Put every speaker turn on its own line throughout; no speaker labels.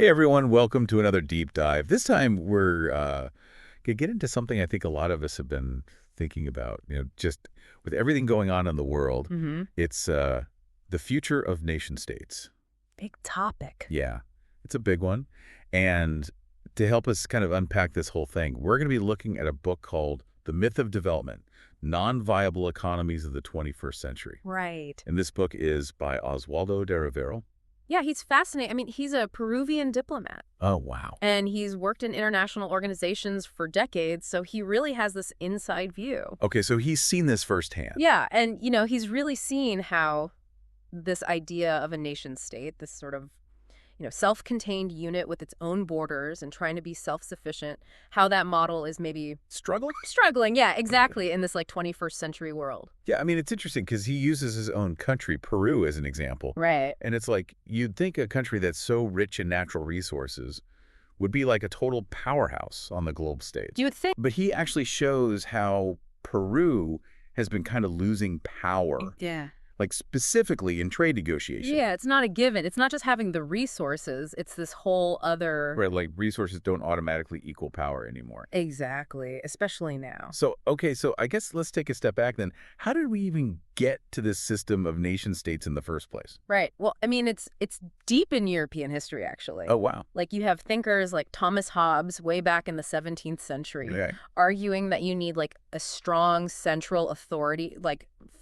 Hey everyone, welcome to another deep dive. This time we're going to get into something I think a lot of us have been thinking about. Just with everything going on in the world, it's the future of nation states.
Big topic.
Yeah, it's a big one. And to help us kind of unpack this whole thing, we're going to be looking at a book called The Myth of Development, Non-Viable Economies of the 21st Century.
Right.
And this book is by Oswaldo De Rivero.
Yeah, he's fascinating. I mean, he's a Peruvian diplomat.
Oh, wow.
And he's worked in international organizations for decades, so he really has this inside view.
Okay, so he's seen this firsthand.
Yeah, and, he's really seen how this idea of a nation state, this sort of, self-contained unit with its own borders and trying to be self-sufficient, how that model is maybe struggling, yeah, exactly, in this, 21st century world.
Yeah, I mean, it's interesting because he uses his own country, Peru, as an example.
Right.
And it's like, you'd think a country that's so rich in natural resources would be like a total powerhouse on the globe stage.
You would think.
But he actually shows how Peru has been kind of losing power.
Yeah.
Like specifically in trade negotiations.
Yeah, it's not a given. It's not just having the resources. It's this whole other...
Right, like resources don't automatically equal power anymore.
Exactly, especially now.
So, okay, so I guess let's take a step back then. How did we even get to this system of nation states in the first place?
Right. Well, I mean, it's deep in European history, actually.
Oh, wow.
Like you have thinkers like Thomas Hobbes way back in the 17th century arguing that you need a strong central authority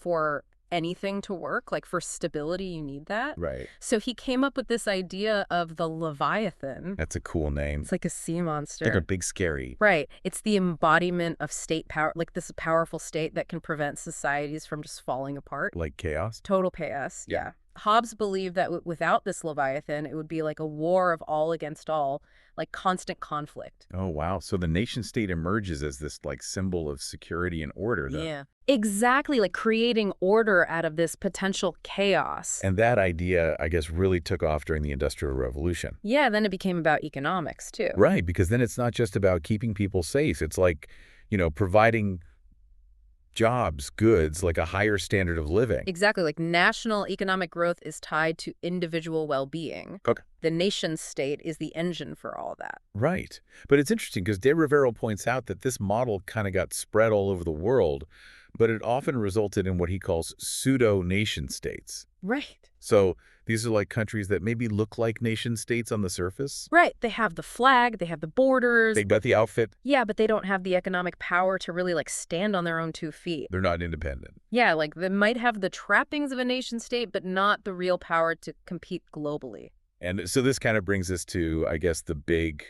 for anything to work, for stability, you need that.
Right.
So he came up with this idea of the Leviathan.
That's a cool name.
It's like a sea monster.
Like a big scary.
Right. It's the embodiment of state power, this powerful state that can prevent societies from just falling apart.
Like chaos?
Total chaos, yeah. Hobbes believed that without this Leviathan, it would be like a war of all against all, constant conflict.
Oh, wow. So the nation state emerges as this symbol of security and order, though.
Yeah. Exactly, creating order out of this potential chaos.
And that idea, I guess, really took off during the Industrial Revolution.
Yeah, then it became about economics, too.
Right, because then it's not just about keeping people safe. It's providing jobs, goods, a higher standard of living.
Exactly. National economic growth is tied to individual well-being.
Okay.
The nation state is the engine for all that.
Right. But it's interesting because De Rivero points out that this model kind of got spread all over the world, but it often resulted in what he calls pseudo-nation states.
Right.
So these are countries that maybe look like nation states on the surface.
Right. They have the flag, they have the borders.
They got the outfit.
Yeah, but they don't have the economic power to really stand on their own 2 feet.
They're not independent.
Yeah, they might have the trappings of a nation state, but not the real power to compete globally.
And so this kind of brings us to, I guess, the big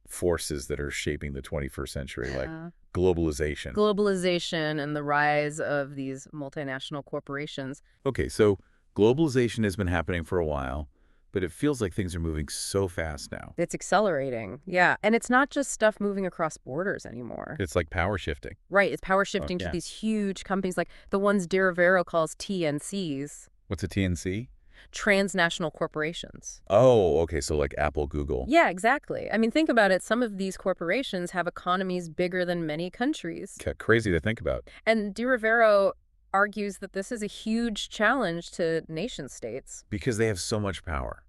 forces that are shaping the 21st century, like globalization.
Globalization and the rise of these multinational corporations.
Okay, so globalization has been happening for a while, but it feels like things are moving so fast now.
It's accelerating, yeah. And it's not just stuff moving across borders anymore.
It's like power shifting.
Right, it's power shifting to these huge companies like the ones De Rivero calls TNCs.
What's a TNC?
Transnational corporations.
Oh, okay, so like Apple, Google.
Yeah, exactly. I mean, think about it. Some of these corporations have economies bigger than many countries.
Crazy to think about.
And De Rivero argues that this is a huge challenge to nation states.
Because they have so much power.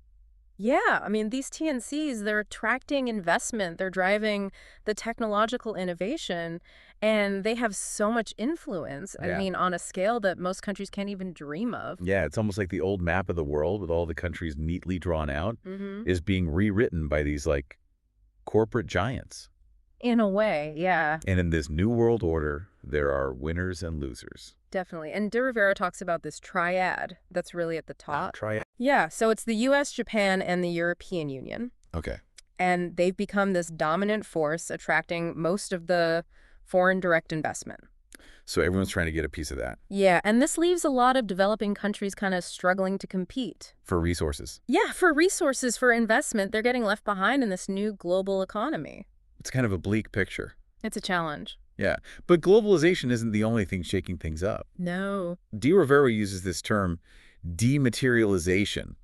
Yeah, I mean, these TNCs, they're attracting investment, they're driving the technological innovation, and they have so much influence, I mean, on a scale that most countries can't even dream of.
Yeah, it's almost like the old map of the world with all the countries neatly drawn out is being rewritten by these, corporate giants.
In a way, yeah.
And in this new world order, there are winners and losers.
Definitely. And De Rivero talks about this triad that's really at the top.
Triad?
Yeah, so it's the U.S., Japan, and the European Union.
Okay.
And they've become this dominant force attracting most of the foreign direct investment.
So everyone's trying to get a piece of that.
Yeah, and this leaves a lot of developing countries kind of struggling to compete.
For resources.
Yeah, for resources, for investment. They're getting left behind in this new global economy.
It's kind of a bleak picture.
It's a challenge.
Yeah, but globalization isn't the only thing shaking things up.
No.
De Rivero uses this term dematerialization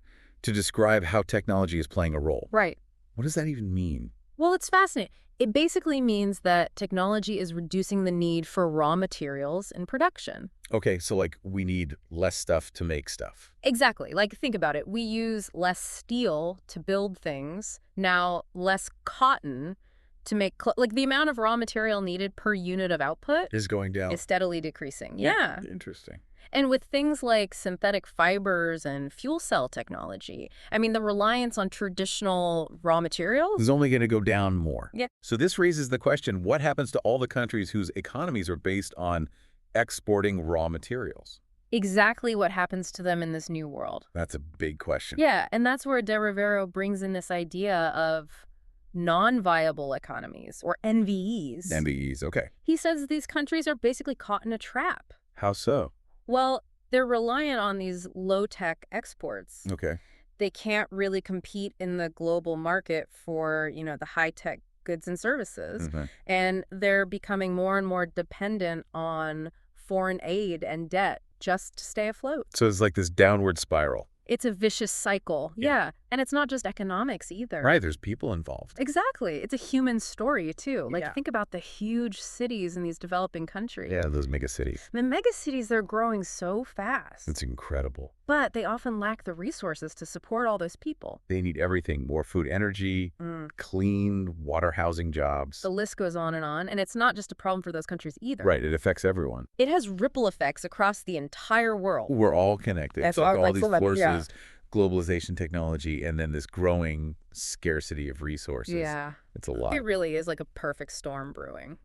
to describe how technology is playing a role.
Right.
What does that even mean?
Well, it's fascinating. It basically means that technology is reducing the need for raw materials in production.
Okay, so like we need less stuff to make stuff.
Exactly. Like, think about it. We use less steel to build things, now less cotton to make like the amount of raw material needed per unit of output
Is going down.
is steadily decreasing. Yeah.
Interesting.
And with things like synthetic fibers and fuel cell technology, I mean, the reliance on traditional raw materials
Is only going to go down more.
Yeah.
So this raises the question, what happens to all the countries whose economies are based on exporting raw materials?
exactly what happens to them in this new world.
That's a big question.
Yeah, and that's where De Rivero brings in this idea of non-viable economies, or NVEs.
NBEs, okay.
He says these countries are basically caught in a trap.
How so?
Well, they're reliant on these low-tech exports.
Okay.
They can't really compete in the global market for, the high-tech goods and services.
Mhm.
And they're becoming more and more dependent on foreign aid and debt just to stay afloat.
So it's like this downward spiral.
It's a vicious cycle. Yeah. And it's not just economics either.
Right, there's people involved.
Exactly. It's a human story, too. Like,
Yeah.
think about the huge cities in these developing countries.
Yeah, those mega cities.
The mega cities, they're growing so fast.
It's incredible.
But they often lack the resources to support all those people.
They need everything, more food, energy, clean water, housing jobs.
The list goes on. And it's not just a problem for those countries either.
Right, it affects everyone.
It has ripple effects across the entire world.
We're all connected.
That's
It's like
all-
all
like
these
so much,
forces,
yeah.
globalization, technology, and then this growing scarcity of resources.
Yeah.
It's a lot.
It really is like a perfect storm brewing.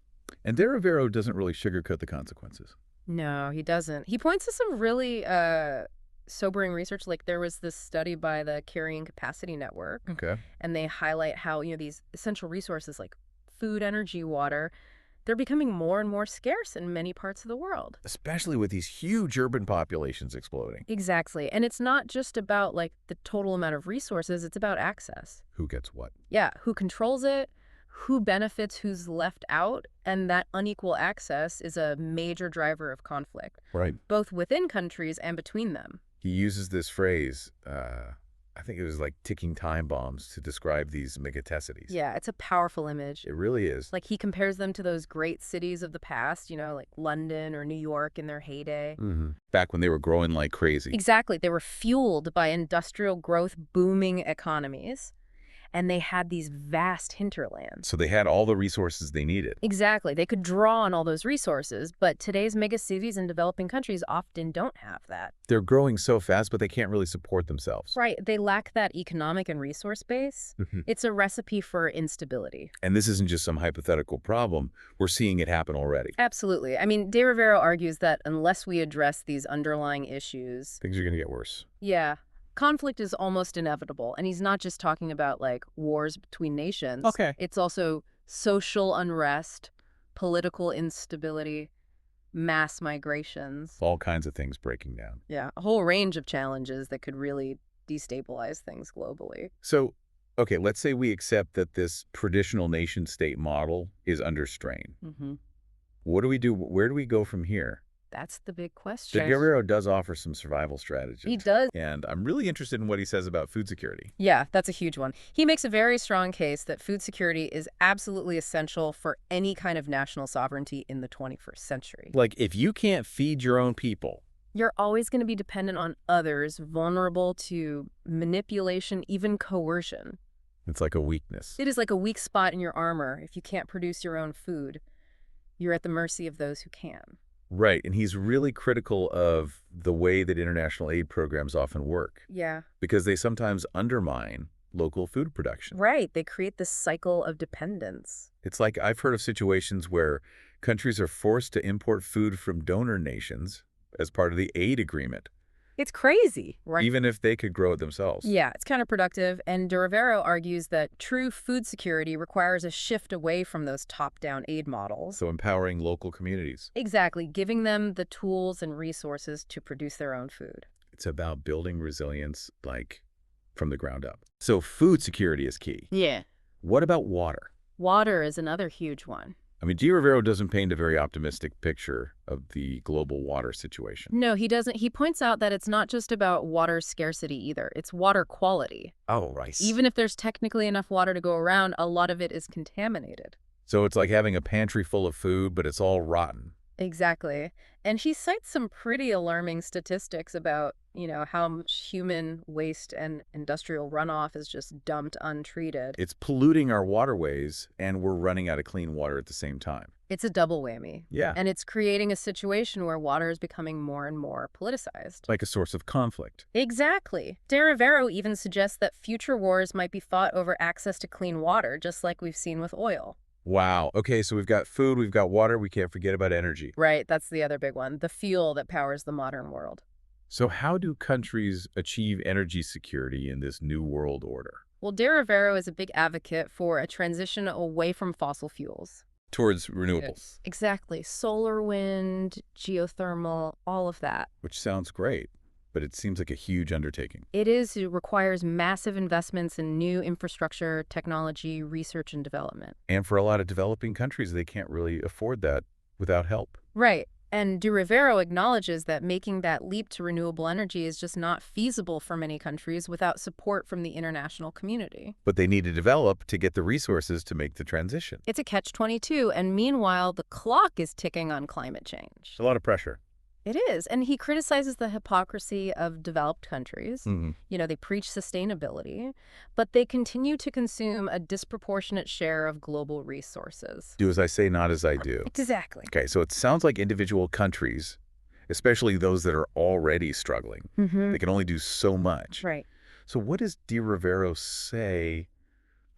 And De Rivero doesn't really sugarcoat the consequences.
No, he doesn't. He points to some really sobering research. Like, there was this study by the Carrying Capacity Network,
Okay.
and they highlight how, these essential resources like food, energy, water, they're becoming more and more scarce in many parts of the world.
Especially with these huge urban populations exploding.
Exactly. And it's not just about like the total amount of resources, it's about access.
Who gets what?
Yeah, who controls it, who benefits, who's left out, and that unequal access is a major driver of conflict,
Right.
both within countries and between them.
He uses this phrase, I think it was like ticking time bombs, to describe these megacecities.
Yeah, it's a powerful image.
It really is.
Like, he compares them to those great cities of the past, like London or New York in their heyday.
Back when they were growing like crazy.
Exactly. They were fueled by industrial growth, booming economies, and they had these vast hinterlands.
So they had all the resources they needed.
Exactly. They could draw on all those resources, but today's megacities in developing countries often don't have that.
They're growing so fast, but they can't really support themselves.
Right. They lack that economic and resource base. It's a recipe for instability.
And this isn't just some hypothetical problem. We're seeing it happen already.
Absolutely. I mean, De Rivero argues that unless we address these underlying issues,
Things are going to get worse.
yeah, conflict is almost inevitable. And he's not just talking about, like, wars between nations.
Okay.
It's also social unrest, political instability, mass migrations.
All kinds of things breaking down.
Yeah, a whole range of challenges that could really destabilize things globally.
So, okay, let's say we accept that this traditional nation-state model is under strain. What do we do? Where do we go from here?
That's the big question.
De Rivero does offer some survival strategies.
He does.
And I'm really interested in what he says about food security.
Yeah, that's a huge one. He makes a very strong case that food security is absolutely essential for any kind of national sovereignty in the 21st century.
Like, if you can't feed your own people,
You're always going to be dependent on others, vulnerable to manipulation, even coercion.
it's like a weakness.
It is like a weak spot in your armor. If you can't produce your own food, you're at the mercy of those who can.
Right, and he's really critical of the way that international aid programs often work,
Yeah.
because they sometimes undermine local food production.
Right. They create this cycle of dependence.
It's like I've heard of situations where countries are forced to import food from donor nations as part of the aid agreement,
It's crazy, right?
even if they could grow it themselves.
Yeah, it's counterproductive, and De Rivero argues that true food security requires a shift away from those top-down aid models.
So empowering local communities.
Exactly, giving them the tools and resources to produce their own food.
It's about building resilience, like, from the ground up. So food security is key.
Yeah.
What about water?
Water is another huge one.
I mean, De Rivero doesn't paint a very optimistic picture of the global water situation.
No, he doesn't. He points out that it's not just about water scarcity either. It's water quality.
Oh, right.
Even if there's technically enough water to go around, a lot of it is contaminated.
So it's like having a pantry full of food, but it's all rotten.
Exactly. And he cites some pretty alarming statistics about, how much human waste and industrial runoff is just dumped untreated.
It's polluting our waterways, and we're running out of clean water at the same time.
It's a double whammy.
Yeah,
And it's creating a situation where water is becoming more and more politicized.
like a source of conflict.
Exactly. De Rivero even suggests that future wars might be fought over access to clean water, just like we've seen with oil.
Wow. Okay, so we've got food, we've got water, we can't forget about energy.
Right, that's the other big one, the fuel that powers the modern world.
So how do countries achieve energy security in this new world order?
Well, De Rivero is a big advocate for a transition away from fossil fuels.
Towards renewables,
Exactly. Solar, wind, geothermal, all of that.
which sounds great, but it seems like a huge undertaking.
It requires massive investments in new infrastructure, technology, research, and development.
And for a lot of developing countries, they can't really afford that without help.
Right. And De Rivero acknowledges that making that leap to renewable energy is just not feasible for many countries without support from the international community.
But they need to develop to get the resources to make the transition.
It's a catch-22, and meanwhile, the clock is ticking on climate change.
A lot of pressure.
It is, and he criticizes the hypocrisy of developed countries. They preach sustainability, but they continue to consume a disproportionate share of global resources.
Do as I say, not as I do.
Exactly.
Okay, so it sounds like individual countries, especially those that are already struggling, they can only do so much.
Right.
So what does De Rivero say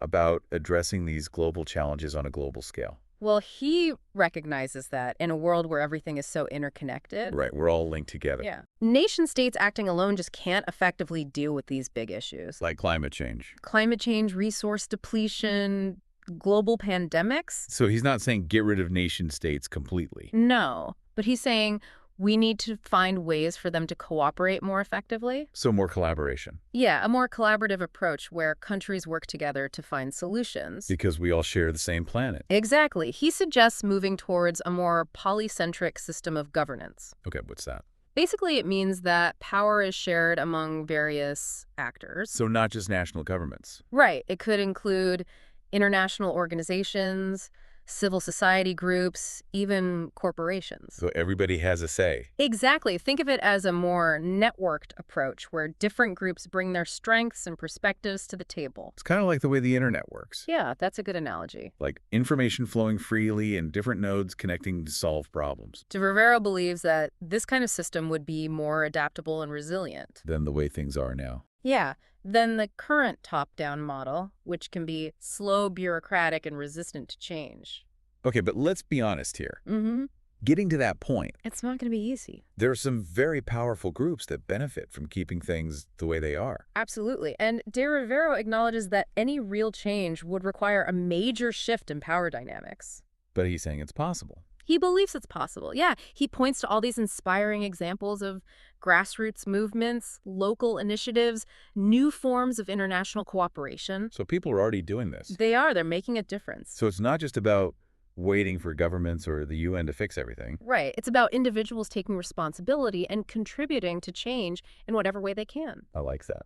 about addressing these global challenges on a global scale?
Well, he recognizes that in a world where everything is so interconnected.
Right, we're all linked together.
Yeah. Nation states acting alone just can't effectively deal with these big issues.
Like climate change.
Climate change, resource depletion, global pandemics.
So he's not saying get rid of nation states completely.
No, but he's saying we need to find ways for them to cooperate more effectively.
So more collaboration.
Yeah, a more collaborative approach where countries work together to find solutions.
Because we all share the same planet.
Exactly. He suggests moving towards a more polycentric system of governance.
Okay, what's that?
Basically, it means that power is shared among various actors.
So not just national governments.
Right. It could include international organizations, civil society groups, even corporations.
So everybody has a say.
Exactly. Think of it as a more networked approach where different groups bring their strengths and perspectives to the table.
It's kind of like the way the internet works.
Yeah, that's a good analogy.
Like information flowing freely and different nodes connecting to solve problems.
De Rivero believes that this kind of system would be more adaptable and resilient
Than the way things are now.
Yeah, than the current top-down model, which can be slow, bureaucratic, and resistant to change.
Okay, but let's be honest here.
Mm-hmm.
Getting to that point,
It's not going to be easy.
there are some very powerful groups that benefit from keeping things the way they are.
Absolutely. And De Rivero acknowledges that any real change would require a major shift in power dynamics.
But he's saying it's possible.
He believes it's possible. Yeah, he points to all these inspiring examples of grassroots movements, local initiatives, new forms of international cooperation.
So people are already doing this.
They're making a difference.
So it's not just about waiting for governments or the UN to fix everything.
Right. It's about individuals taking responsibility and contributing to change in whatever way they can.
I like that.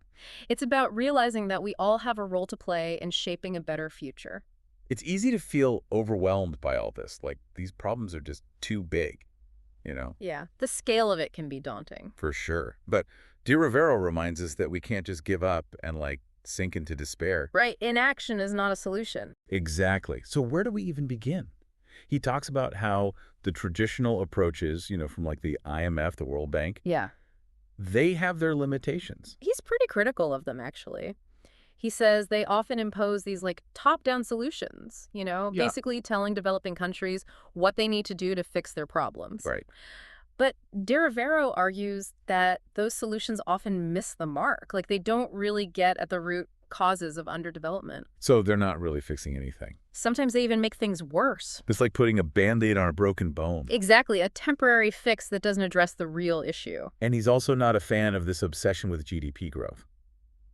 It's about realizing that we all have a role to play in shaping a better future.
It's easy to feel overwhelmed by all this. Like these problems are just too big, you know?
Yeah, the scale of it can be daunting.
For sure. But De Rivero reminds us that we can't just give up and sink into despair.
Right. Inaction is not a solution.
Exactly. So where do we even begin? He talks about how the traditional approaches, from the IMF, the World Bank,
Yeah.
they have their limitations.
He's pretty critical of them, actually. He says they often impose these top-down solutions, basically telling developing countries what they need to do to fix their problems.
Right.
But De Rivero argues that those solutions often miss the mark. They don't really get at the root causes of underdevelopment.
So they're not really fixing anything.
Sometimes they even make things worse.
It's like putting a Band-Aid on a broken bone.
Exactly, a temporary fix that doesn't address the real issue.
And he's also not a fan of this obsession with GDP growth.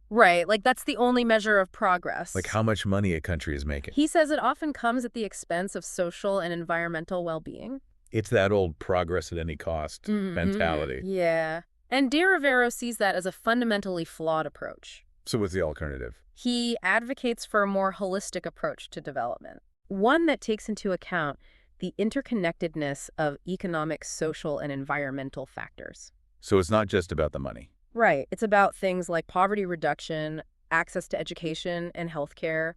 Right, that's the only measure of progress.
Like how much money a country is making.
He says it often comes at the expense of social and environmental well-being.
It's that old progress at any cost mentality.
Yeah. And De Rivero sees that as a fundamentally flawed approach.
So what's the alternative?
He advocates for a more holistic approach to development. one that takes into account the interconnectedness of economic, social, and environmental factors.
So it's not just about the money.
Right. It's about things like poverty reduction, access to education and healthcare,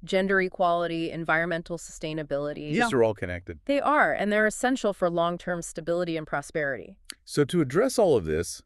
gender equality, environmental sustainability.
These are all connected.
They are, and they're essential for long-term stability and prosperity.
So to address all of this,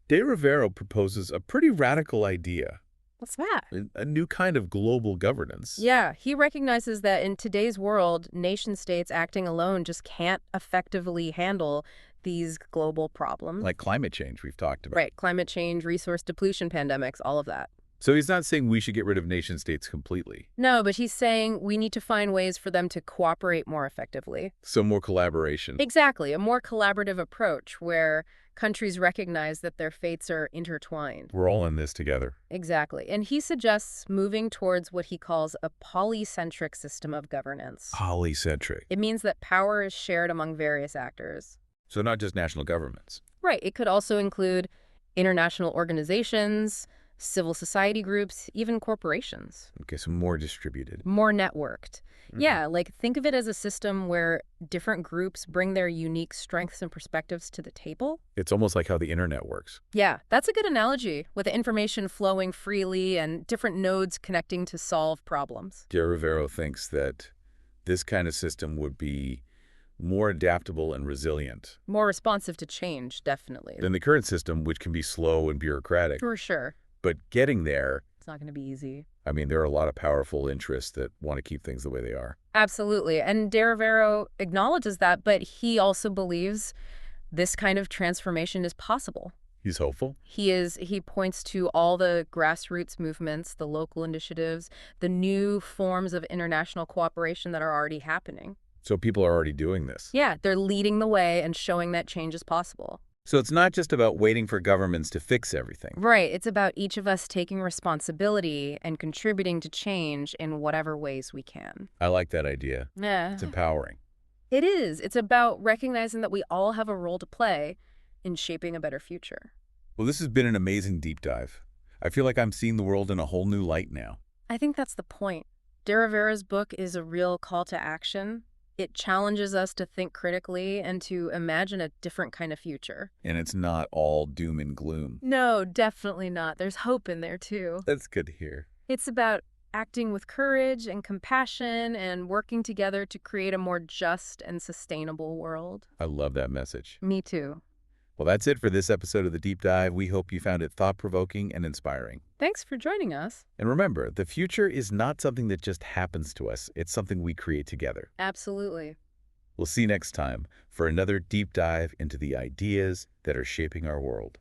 De Rivero proposes a pretty radical idea,
What's that?
a new kind of global governance.
Yeah, he recognizes that in today's world, nation-states acting alone just can't effectively handle these global problems.
Like climate change we've talked about.
Right, climate change, resource depletion, pandemics, all of that.
So he's not saying we should get rid of nation states completely.
No, but he's saying we need to find ways for them to cooperate more effectively.
So more collaboration.
Exactly, a more collaborative approach where countries recognize that their fates are intertwined.
We're all in this together.
Exactly, and he suggests moving towards what he calls a polycentric system of governance.
Polycentric.
It means that power is shared among various actors.
So not just national governments.
Right, it could also include international organizations, civil society groups, even corporations.
Okay, so more distributed.
More networked. Yeah, like think of it as a system where different groups bring their unique strengths and perspectives to the table.
It's almost like how the internet works.
Yeah, that's a good analogy, with the information flowing freely and different nodes connecting to solve problems.
De Rivero thinks that this kind of system would be more adaptable and resilient
More responsive to change, definitely.
than the current system, which can be slow and bureaucratic.
For sure.
But getting there,
It's not going to be easy.
I mean, there are a lot of powerful interests that want to keep things the way they are.
Absolutely. And De Rivero acknowledges that, but he also believes this kind of transformation is possible.
He's hopeful.
He points to all the grassroots movements, the local initiatives, the new forms of international cooperation that are already happening.
So people are already doing this.
Yeah, they're leading the way and showing that change is possible.
So it's not just about waiting for governments to fix everything.
Right. It's about each of us taking responsibility and contributing to change in whatever ways we can.
I like that idea.
Yeah.
It's empowering.
It is. It's about recognizing that we all have a role to play in shaping a better future.
Well, this has been an amazing deep dive. I feel like I'm seeing the world in a whole new light now.
I think that's the point. De Rivero's book is a real call to action. It challenges us to think critically and to imagine a different kind of future.
And it's not all doom and gloom.
No, definitely not. There's hope in there, too.
That's good to hear.
It's about acting with courage and compassion and working together to create a more just and sustainable world.
I love that message.
Me too.
Well, that's it for this episode of The Deep Dive. We hope you found it thought-provoking and inspiring.
Thanks for joining us.
And remember, the future is not something that just happens to us. It's something we create together.
Absolutely.
We'll see you next time for another deep dive into the ideas that are shaping our world.